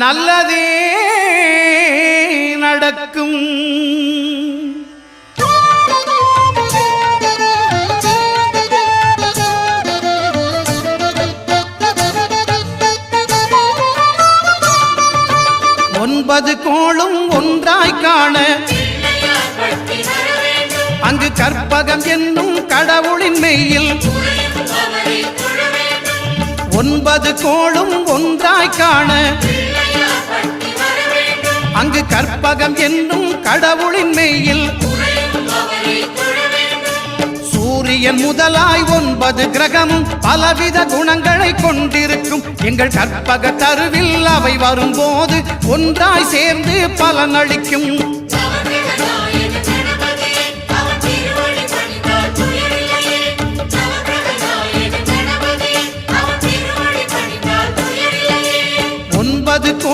நல்லதே நடக்கும். ஒன்பது கோளும் ஒன்றாய் காண அங்கு கற்பகம் என்னும் கடவுளின் மெய்யில் ஒன்பது கோளும் ஒன்றாய் காண அங்கு கற்பகம் என்னும் கடவுளின் மெய்யில் சூரியன் முதலாய் 9 கிரகமும் பலவித குணங்களை கொண்டிருக்கும். எங்கள் கற்பக தருவில் அவை வரும்போது ஒன்றாய் சேர்ந்து பலனளிக்கும். ஒன்பது